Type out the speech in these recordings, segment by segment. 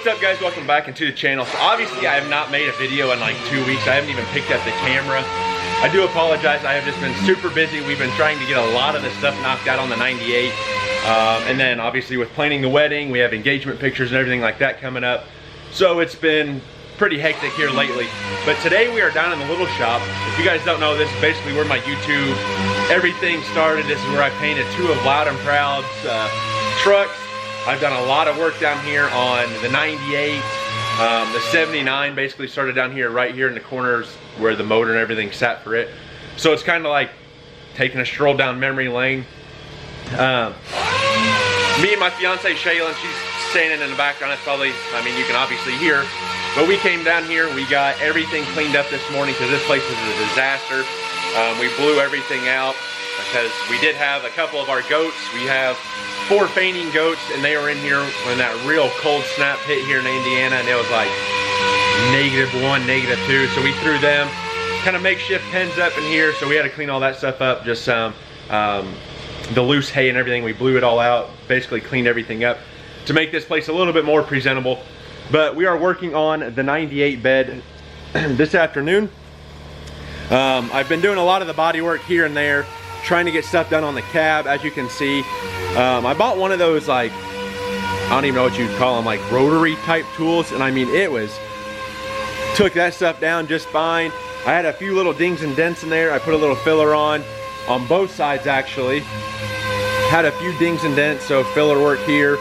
What's up guys, welcome back into the channel. So obviously I have not made a video in like 2 weeks. I haven't even picked up the camera. I do apologize, I have just been super busy. We've been trying to get a lot of the stuff knocked out on the 98. And then obviously with planning the wedding, we have engagement pictures and everything like that coming up. So it's been pretty hectic here lately. But today we are down in the little shop. If you guys don't know, this is basically where my YouTube everything started. This is where I painted two of Loud and Proud's trucks. I've done a lot of work down here on the 98, the 79 basically started down here, right here in the corners where the motor and everything sat for it. So it's kind of like taking a stroll down memory lane. Me and my fiance Shaylin, she's standing in the background. That's probably, I mean, you can obviously hear. But we came down here, we got everything cleaned up this morning because this place was a disaster. We blew everything out because we did have a couple of our goats. We have 4 fainting goats, and they were in here when that real cold snap hit here in Indiana, and it was like -1, -2. So we threw them kind of makeshift pens up in here, so we had to clean all that stuff up. Just the loose hay and everything, we blew it all out, basically cleaned everything up to make this place a little bit more presentable. But we are working on the 98 bed this afternoon. I've been doing a lot of the body work here and there, trying to get stuff done on the cab. As you can see, I bought one of those, like, I don't even know what you'd call them, like rotary type tools, and I mean, took that stuff down just fine. I had a few little dings and dents in there. I put a little filler on both sides actually. Had a few dings and dents, so filler work here,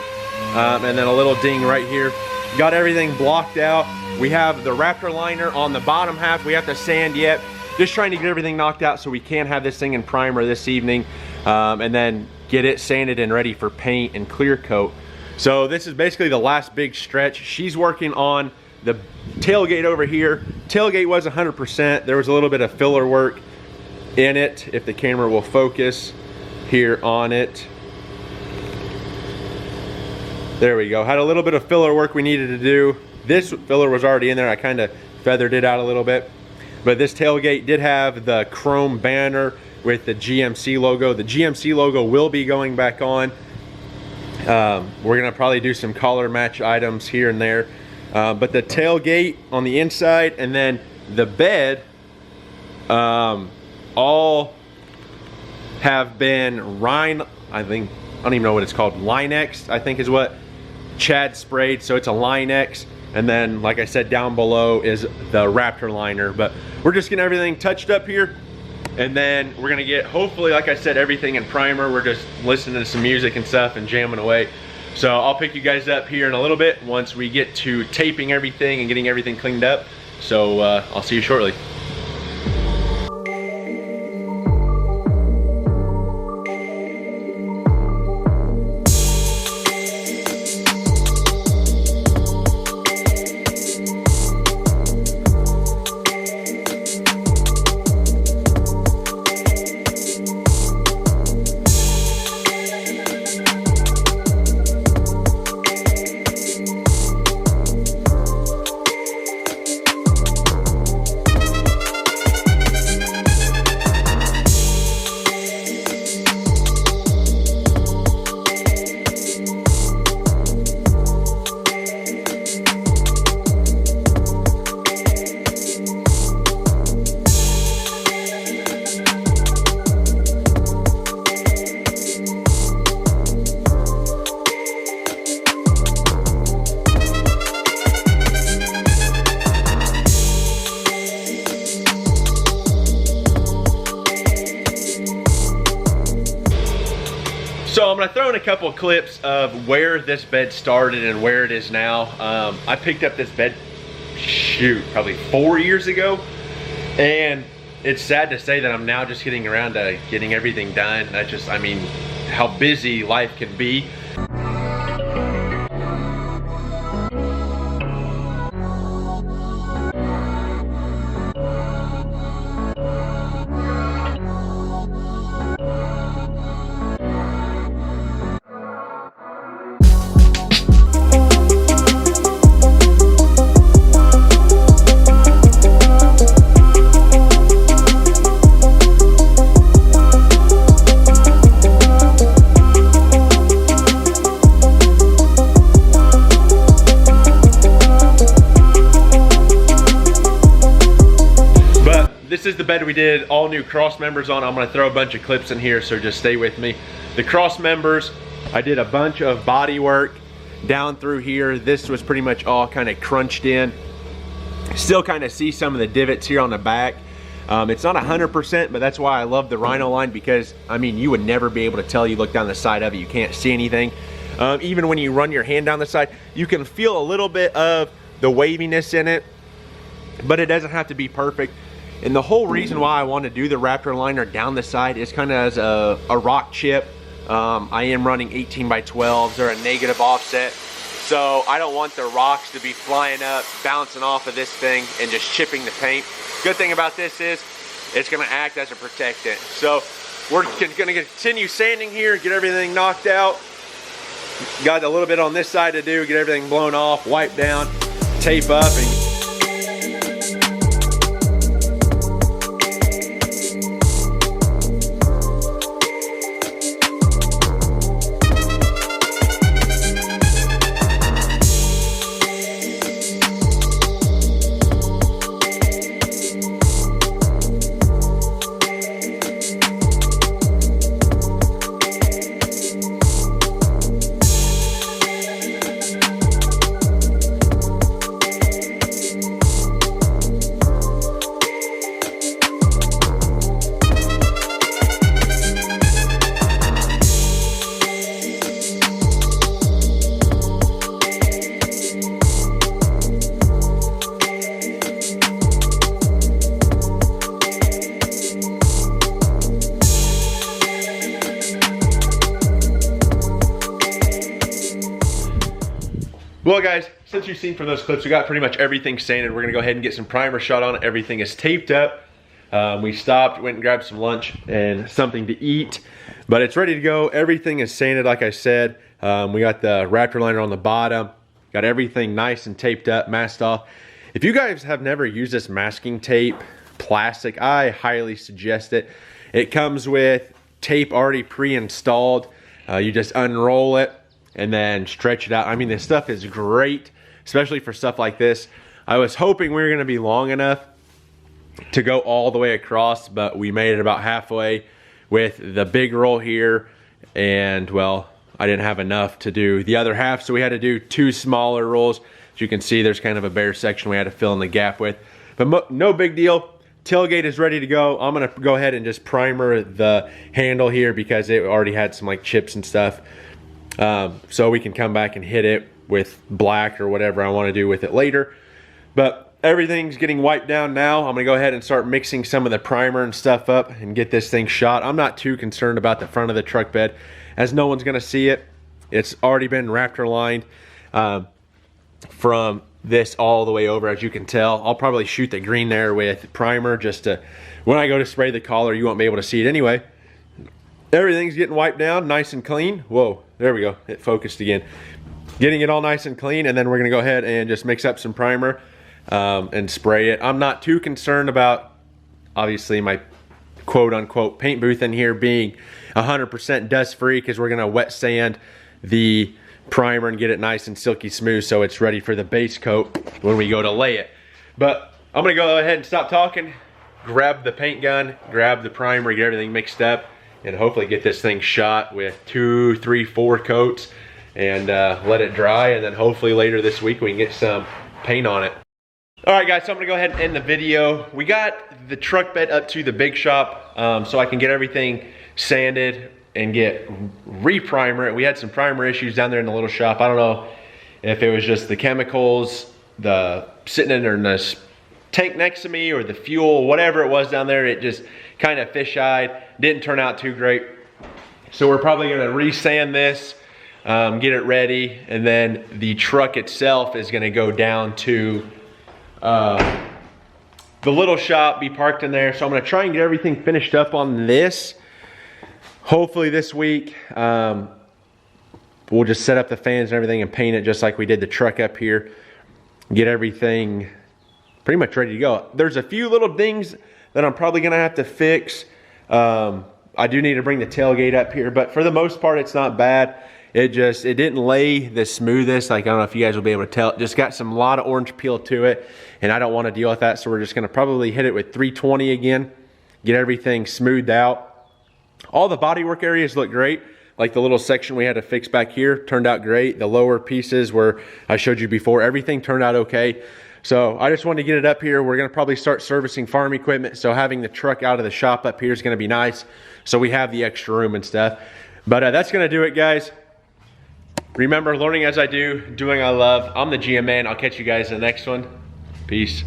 and then a little ding right here. Got everything blocked out. We have the Raptor liner on the bottom half. We have to sand yet. Just trying to get everything knocked out so we can have this thing in primer this evening, and then get it sanded and ready for paint and clear coat. So this is basically the last big stretch. She's working on the tailgate over here. Tailgate was 100%. There was a little bit of filler work in it, if the camera will focus here on it. There we go. Had a little bit of filler work we needed to do. This filler was already in there. I kind of feathered it out a little bit. But this tailgate did have the chrome banner with the GMC logo. The GMC logo will be going back on. We're gonna probably do some collar match items here and there. But the tailgate on the inside and then the bed all have been I don't even know what it's called, Line-X, I think is what Chad sprayed. So it's a Line-X. And then, like I said, down below is the Raptor liner. But we're just getting everything touched up here. And then we're gonna get, hopefully, like I said, everything in primer. We're just listening to some music and stuff and jamming away. So I'll pick you guys up here in a little bit once we get to taping everything and getting everything cleaned up. So I'll see you shortly. So I'm gonna throw in a couple of clips of where this bed started and where it is now. I picked up this bed, probably 4 years ago. And it's sad to say that I'm now just getting around to getting everything done. I mean, how busy life can be. this is the bed we did all new cross members on. I'm gonna throw a bunch of clips in here, so just stay with me. The cross members, I did a bunch of body work down through here. This was pretty much all kind of crunched in. Still kind of see some of the divots here on the back. It's not 100%, but that's why I love the Rhino line, because I mean, you would never be able to tell. You look down the side of it, you can't see anything. Even when you run your hand down the side, you can feel a little bit of the waviness in it, but it doesn't have to be perfect. And the whole reason why I want to do the Raptor liner down the side is kind of as a rock chip. I am running 18x12s. They're a negative offset, so I don't want the rocks to be flying up, bouncing off of this thing and just chipping the paint. Good thing about this is it's going to act as a protectant. So we're going to continue sanding here, get everything knocked out. Got a little bit on this side to do, get everything blown off, wipe down, tape up, and well guys, since you've seen from those clips, we got pretty much everything sanded. We're gonna go ahead and get some primer shot on it. Everything is taped up. We stopped, went and grabbed some lunch and something to eat, but it's ready to go. Everything is sanded, like I said. We got the Raptor liner on the bottom, got everything nice and taped up, masked off. If you guys have never used this masking tape, plastic, I highly suggest it. It comes with tape already pre-installed. You just unroll it and then stretch it out. I mean, this stuff is great, especially for stuff like this. I was hoping we were gonna be long enough to go all the way across, but we made it about halfway with the big roll here, and well, I didn't have enough to do the other half, so we had to do 2 smaller rolls. As you can see, there's kind of a bare section we had to fill in the gap with, but no big deal. Tailgate is ready to go. I'm gonna go ahead and just primer the handle here because it already had some like chips and stuff. So we can come back and hit it with black or whatever I want to do with it later. But everything's getting wiped down now. I'm gonna go ahead and start mixing some of the primer and stuff up and get this thing shot. I'm not too concerned about the front of the truck bed, as no one's gonna see it. It's already been Raptor lined from this all the way over, as you can tell. I'll probably shoot the green there with primer just to, when I go to spray the collar, you won't be able to see it anyway. Everything's getting wiped down nice and clean. Whoa, there we go, it focused again. Getting it all nice and clean, and then we're gonna go ahead and just mix up some primer and spray it. I'm not too concerned about, obviously, my quote unquote paint booth in here being 100% dust free, because we're gonna wet sand the primer and get it nice and silky smooth so it's ready for the base coat when we go to lay it. But I'm gonna go ahead and stop talking, grab the paint gun, grab the primer, get everything mixed up, and hopefully get this thing shot with 2, 3, 4 coats and let it dry, and then hopefully later this week we can get some paint on it. All right guys, so I'm gonna go ahead and end the video. We got the truck bed up to the big shop so I can get everything sanded and get re-primer it. We had some primer issues down there in the little shop. I don't know if it was just the chemicals, the sitting in the tank next to me, or the fuel, whatever it was down there, it just kind of fish-eyed, didn't turn out too great. So we're probably gonna re-sand this, get it ready, and then the truck itself is gonna go down to the little shop, be parked in there. So I'm gonna try and get everything finished up on this. Hopefully this week. We'll just set up the fans and everything and paint it just like we did the truck up here. Get everything pretty much ready to go. There's a few little things that I'm probably gonna have to fix. I do need to bring the tailgate up here, but for the most part, it's not bad. it didn't lay the smoothest. Like, I don't know if you guys will be able to tell. It just got some lot of orange peel to it, and I don't want to deal with that, so we're just going to probably hit it with 320 again, get everything smoothed out. All the bodywork areas look great. Like the little section we had to fix back here turned out great. The lower pieces where I showed you before, everything turned out okay. So I just wanted to get it up here. We're gonna probably start servicing farm equipment, so having the truck out of the shop up here is gonna be nice, so we have the extra room and stuff. But that's gonna do it, guys. Remember, learning as I do, doing I love. I'm the GM man. I'll catch you guys in the next one. Peace.